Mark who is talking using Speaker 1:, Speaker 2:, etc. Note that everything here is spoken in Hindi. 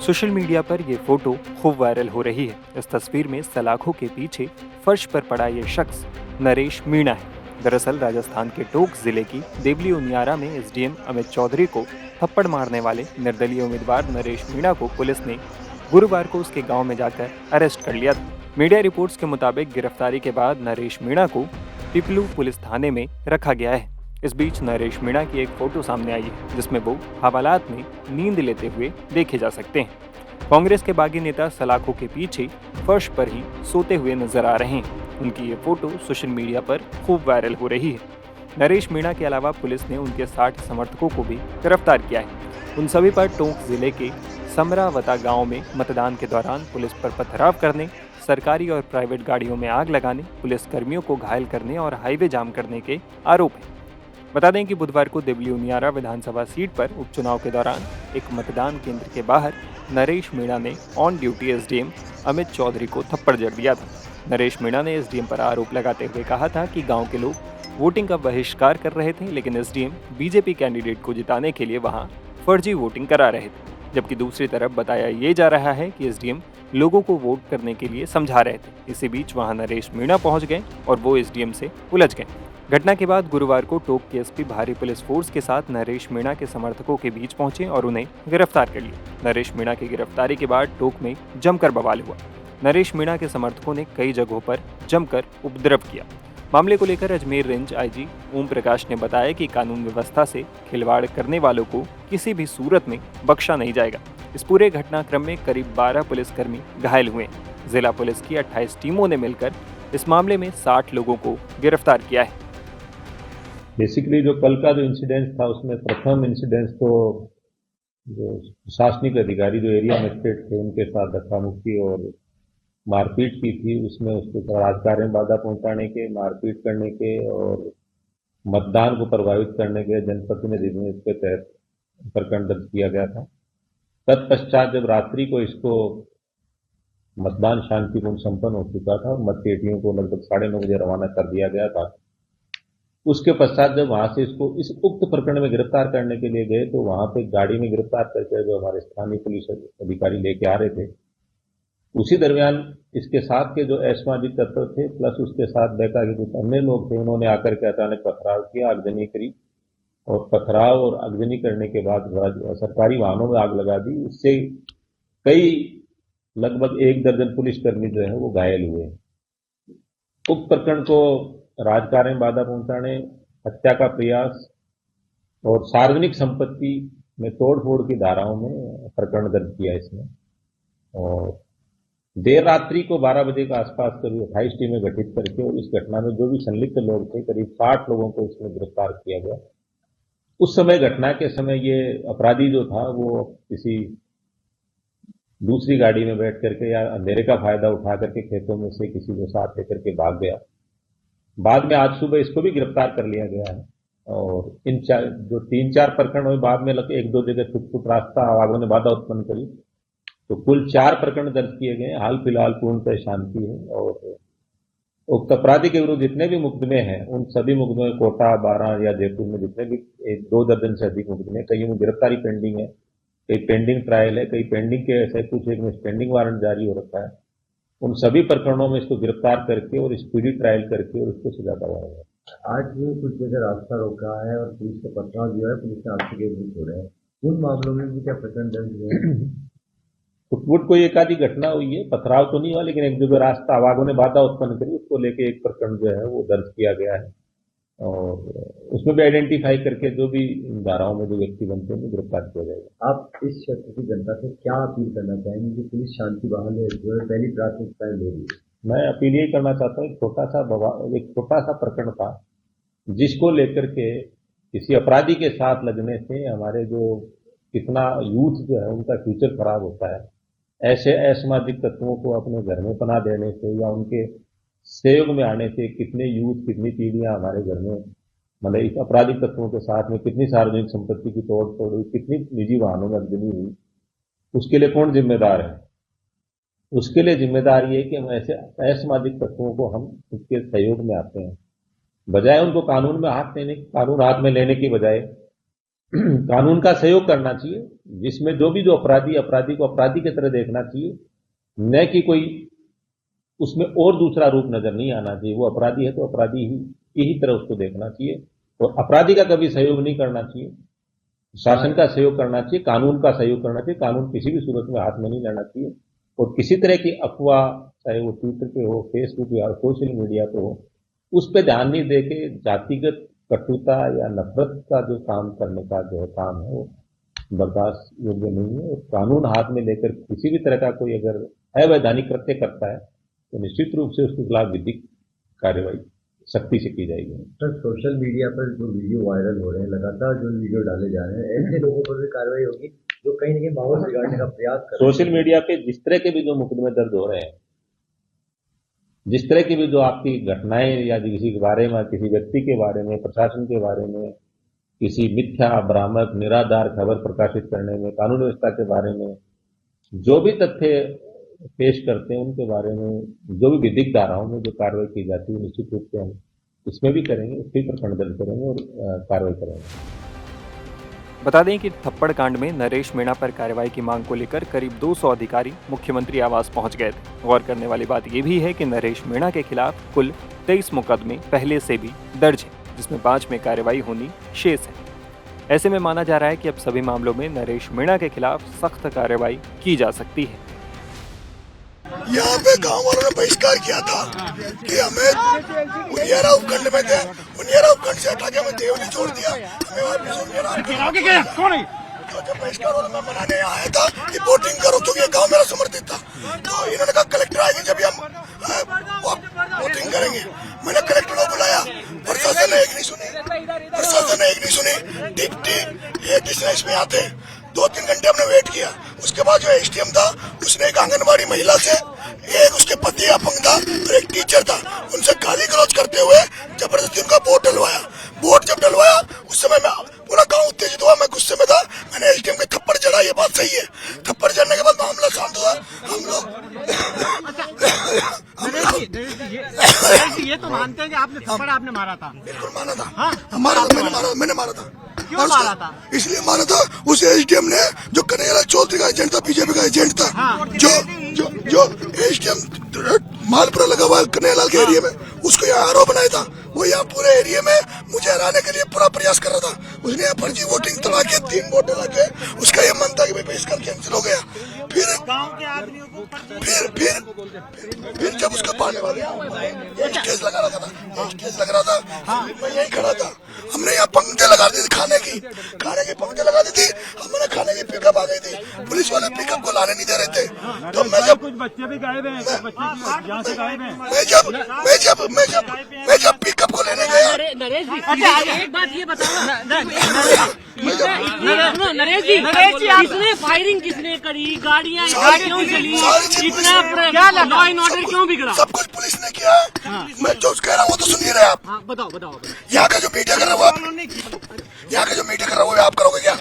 Speaker 1: सोशल मीडिया पर ये फोटो खूब वायरल हो रही है। इस तस्वीर में सलाखों के पीछे फर्श पर पड़ा ये शख्स नरेश मीणा है। दरअसल राजस्थान के टोंक जिले की देवली उनियारा में एसडीएम अमित चौधरी को थप्पड़ मारने वाले निर्दलीय उम्मीदवार नरेश मीणा को पुलिस ने गुरुवार को उसके गांव में जाकर अरेस्ट कर लिया था। मीडिया रिपोर्ट्स के मुताबिक गिरफ्तारी के बाद नरेश मीणा को पिपलू पुलिस थाने में रखा गया है। इस बीच नरेश मीणा की एक फोटो सामने आई है जिसमें वो हवालात में नींद लेते हुए देखे जा सकते हैं। कांग्रेस के बागी नेता सलाखों के पीछे फर्श पर ही सोते हुए नजर आ रहे हैं। उनकी ये फोटो सोशल मीडिया पर खूब वायरल हो रही है। नरेश मीणा के अलावा पुलिस ने उनके 60 समर्थकों को भी गिरफ्तार किया है। उन सभी पर टोंक जिले के समरावता गांव में मतदान के दौरान पुलिस पर पथराव करने, सरकारी और प्राइवेट गाड़ियों में आग लगाने, पुलिस कर्मियों को घायल करने और हाईवे जाम करने के आरोप हैं। बता दें कि बुधवार को देवली उनियारा विधानसभा सीट पर उपचुनाव के दौरान एक मतदान केंद्र के बाहर नरेश मीणा ने on duty SDM Amit Chaudhary को थप्पड़ जड़ दिया था। नरेश मीणा ने एसडीएम पर आरोप लगाते हुए कहा था कि गांव के लोग वोटिंग का बहिष्कार कर रहे थे, लेकिन एसडीएम बीजेपी कैंडिडेट को जिताने के लिए वहां फर्जी वोटिंग करा रहे थे। जबकि दूसरी तरफ बताया ये जा रहा है कि एसडीएम लोगों को वोट करने के लिए समझा रहे थे। इसी बीच वहां नरेश मीणा पहुंच गए और वो एसडीएम से उलझ गए। घटना के बाद गुरुवार को टोंक के एसपी भारी पुलिस फोर्स के साथ नरेश मीणा के समर्थकों के बीच पहुंचे और उन्हें गिरफ्तार कर लिया। नरेश मीणा की गिरफ्तारी के बाद टोंक में जमकर बवाल हुआ। नरेश मीणा के समर्थकों ने कई जगहों पर जमकर उपद्रव किया। मामले को लेकर अजमेर रेंज आईजी ओम प्रकाश ने बताया कि कानून व्यवस्था से खिलवाड़ करने वालों को किसी भी सूरत में बख्शा नहीं जाएगा। इस पूरे घटनाक्रम में करीब 12 पुलिसकर्मी घायल हुए। जिला पुलिस की 28 टीमों ने मिलकर इस मामले में 60 लोगों को गिरफ्तार किया है।
Speaker 2: बेसिकली जो कल का जो इंसिडेंट था उसमें प्रथम इंसिडेंट तो जो प्रशासनिक अधिकारी जो एरिया मजिस्ट्रेट थे उनके साथ धक्का मुक्की और मारपीट की थी। उसमें उसके राजकार्य में बाधा पहुंचाने के, मारपीट करने के और मतदान को प्रभावित करने के जनप्रतिनिधि ने इसके तहत प्रकरण दर्ज किया गया था। तत्पश्चात जब रात्रि को इसको मतदान शांतिपूर्ण संपन्न हो चुका था, मतपेटियों को लगभग 9:30 बजे रवाना कर दिया गया था। उसके पश्चात जब वहां से इसको इस उक्त प्रकरण में गिरफ्तार करने के लिए गए तो वहां पे गाड़ी में गिरफ्तार करके जो हमारे स्थानीय पुलिस अधिकारी लेके आ रहे थे, उसी दरमियान इसके साथ के जो असामाजिक तत्व थे प्लस उसके साथ बैका के कुछ अन्य लोग थे, उन्होंने आकर के अचानक पथराव किया, आगजनी करी और पथराव और आगजनी करने के बाद सरकारी वाहनों में आग लगा दी। इससे कई लगभग 1 दर्जन पुलिसकर्मी जो है वो घायल हुए। उक्त प्रकरण को राजकार्य में बाधा पहुंचाने, हत्या का प्रयास और सार्वजनिक संपत्ति में तोड़फोड़ की धाराओं में प्रकरण दर्ज किया इसमें। और देर रात्रि को 12 बजे के आसपास करीब 28 टीमें गठित करके और इस घटना में जो भी संलिप्त लोग थे करीब 60 लोगों को इसमें गिरफ्तार किया गया। उस समय घटना के समय ये अपराधी जो था वो किसी दूसरी गाड़ी में बैठ करके या अंधेरे का फायदा उठा करके खेतों में से किसी को साथ लेकर के भाग गया। बाद में आज सुबह इसको भी गिरफ्तार कर लिया गया है और इन जो 3-4 प्रकरण हुए बाद में 1-2 जगह छुटपुट रास्ता आवागों ने बाधा उत्पन्न करी, तो कुल 4 प्रकरण दर्ज किए गए। हाल फिलहाल पूर्णतः शांति है और उक्त अपराधी के विरुद्ध जितने भी मुकदमे हैं उन सभी मुकदमे कोटा, बारां या जयपुर में जितने भी 1-2 दर्जन से अधिक मुकदमे, कई में गिरफ्तारी पेंडिंग है, कई पेंडिंग ट्रायल है, कई पेंडिंग के ऐसे कुछ एक में पेंडिंग वारंट जारी हो रखा है। उन सभी प्रकरणों में इसको गिरफ्तार करके और स्पीडी ट्रायल करके और इसको सजा दिलवाया।
Speaker 3: आज भी कुछ जगह रास्ता रोका है और पुलिस का पथराव जो है पुलिस ने आपसे के विरुद्ध हो रहे हैं, उन मामलों में भी क्या प्रकरण दर्ज हुए हैं?
Speaker 2: फुटवुट कोई एक आधी घटना हुई है, पथराव तो नहीं हुआ, लेकिन एक जगह रास्ता आवागों ने बाधा उत्पन्न करी, उसको लेके एक प्रकरण जो है वो दर्ज किया गया है और उसमें भी आइडेंटिफाई करके जो भी धाराओं में जो व्यक्ति बनते हैं गिरफ्तार किया जाएगा।
Speaker 3: आप इस क्षेत्र की जनता से क्या अपील करना चाहेंगे कि पुलिस शांति बहाल जो है पहली प्राथमिकताएं ले रही है?
Speaker 2: मैं अपील यही करना चाहता हूँ, एक छोटा सा प्रकरण था जिसको लेकर के किसी अपराधी के साथ लगने से हमारे जो कितना यूथ जो है उनका फ्यूचर खराब होता है। ऐसे असामाजिक तत्वों को अपने घर में पनाह देने से या उनके सहयोग में आने से कितने यूथ, कितनी पीढ़ियां हमारे घर में मतलब इस आपराधिक तत्वों के साथ में कितनी सार्वजनिक संपत्ति की तोड़ फोड़ हुई, कितनी निजी वाहनों में अगजनी हुई, उसके लिए कौन जिम्मेदार है? उसके लिए जिम्मेदार ये कि हम ऐसे असामाजिक तत्वों को हम उसके सहयोग में आते हैं, बजाय उनको कानून हाथ में लेने की बजाय कानून का सहयोग करना चाहिए, जिसमें जो अपराधी को अपराधी की तरह देखना चाहिए, न कि कोई उसमें और दूसरा रूप नजर नहीं आना चाहिए। वो अपराधी है तो अपराधी ही तरह उसको देखना चाहिए, और अपराधी का कभी सहयोग नहीं करना चाहिए। शासन का सहयोग करना चाहिए, कानून का सहयोग करना चाहिए। कानून किसी भी सूरत में हाथ में नहीं लेना चाहिए, और किसी तरह की अफवाह, चाहे वो ट्विटर पे हो, फेसबुक या सोशल मीडिया पे हो, उस पर ध्यान नहीं देके जातिगत कटुता या नफरत का जो काम करने का जो काम है वो बर्दाश्त योग्य नहीं है। और कानून हाथ में लेकर किसी भी तरह का कोई अगर अवैधानिक कृत्य करता है तो निश्चित रूप से उसके खिलाफ विधिक कार्रवाई सख्ती से की जाएगी।
Speaker 3: सर, सोशल मीडिया पर जो वीडियो वायरल हो रहे हैं, लगातार जो वीडियो डाले जा रहे हैं, ऐसे लोगों पर भी कार्रवाई होगी जो कहीं न कहीं माहौल बिगाड़ने का प्रयास कर रहे हैं।
Speaker 2: सोशल मीडिया पे जिस तरह के भी जो मुकदमे दर्ज हो रहे हैं, जिस तरह की भी जो आपकी घटनाएं या किसी के बारे में, किसी व्यक्ति के बारे में, प्रशासन के बारे में, किसी मिथ्या, भ्रामक, निराधार खबर प्रकाशित करने में, कानून व्यवस्था के बारे में जो भी तथ्य पेश करते हैं, उनके बारे में जो भी विधिक धाराओं में जो कार्रवाई की जाती है, निश्चित रूप से हम इसमें भी करेंगे, उस पर प्रकरण दर्ज करेंगे और कार्रवाई करेंगे।
Speaker 1: बता दें कि थप्पड़ कांड में नरेश मीणा पर कार्रवाई की मांग को लेकर करीब 200 अधिकारी मुख्यमंत्री आवास पहुंच गए थे। गौर करने वाली बात यह भी है कि नरेश मीणा के खिलाफ कुल 23 मुकदमे पहले से भी दर्ज हैं, जिसमें 5 में कार्रवाई होनी शेष है। ऐसे में माना जा रहा है कि अब सभी मामलों में नरेश मीणा के खिलाफ सख्त कार्रवाई की जा सकती है।
Speaker 4: यहाँ पे गांव वालों ने बहिष्कार किया था कि हमें उनियारा उपखंड में थे, उनियारा उपखंड से हटा के हमें देवली छोड़ दिया, हमें वापस उनियारा। तो जब बहिष्कार वालों में मनाने आया था कि वोटिंग करो क्योंकि ये गांव मेरा समर्थित था, तो इन्होंने कहा कलेक्टर आएंगे जब हम वोटिंग करेंगे। मैंने कलेक्टर को बुलाया, प्रशासन ने एक नहीं सुनी। ठीक ये किस इसमें आते 2-3 घंटे हमने वेट किया। उसके बाद जो एसडीएम था उसने एक आंगनबाड़ी महिला से, एक उसके पति अपंग था और एक टीचर था, उनसे गाली गलौज करते हुए जबरदस्ती उनका वोट डलवाया। वोट जब डलवाया उस समय मैं पूरा गांव उत्तेजित हुआ, मैं गुस्से में था, मैंने एसडीएम के थप्पड़ चढ़ा। ये बात सही है। थप्पड़ चढ़ने के बाद मामला शांत हुआ। हम लोग
Speaker 5: ये तो मानते हैं कि आपने थप्पड़ आपने मारा था।
Speaker 4: बिल्कुल माना था।
Speaker 5: हाँ?
Speaker 4: मैंने मारा था।
Speaker 5: क्यों मारा था?
Speaker 4: इसलिए मारा था, उस एसडीएम ने जो कन्हैया चौधरी का एजेंट था, बीजेपी का एजेंट था,
Speaker 5: हाँ।
Speaker 4: जो एसडीएम मालपुरा लगा हुआ कन्हैयालाल के एरिया में, उसको यहाँ आरोप बनाया था। वो यहाँ पूरे एरिया में मुझे हराने के लिए पूरा प्रयास कर रहा था। उसने यहाँ फर्जी वोटिंग तड़ा के 3 वोट डला के उसका ये मन था कि भाई बहिष्कार कैंसिल हो गया। फिर जब उसको पाने वाले स्टेज लगा रहा था, मैं यही खड़ा था। हमने यहाँ पंक्ति लगा दी थी खाने की पंक्ति लगा दी थी। हमने खाने की पिकअप आ गई थी, पुलिस वाले पिकअप को लाने नहीं दे रहे थे। तो मैं जब
Speaker 5: कुछ बच्चे भी गायब हैं, यहाँ से गायब हैं।
Speaker 4: मैं जब पिकअप को लेने गया,
Speaker 6: नरेश जी, अच्छा एक बात ये बताओ नरेश जी, किसने फायरिंग किसने करी, गाड़ियाँ क्यों चली, इतना लॉ एंड ऑर्डर क्यों बिगड़ा?
Speaker 4: सब कुछ पुलिस ने किया। मैं जो कह रहा हूँ वो तो सुनिए रहे आप।
Speaker 6: बताओ।
Speaker 4: यहाँ का जो मीडिया कर रहा है वो आप करोगे क्या?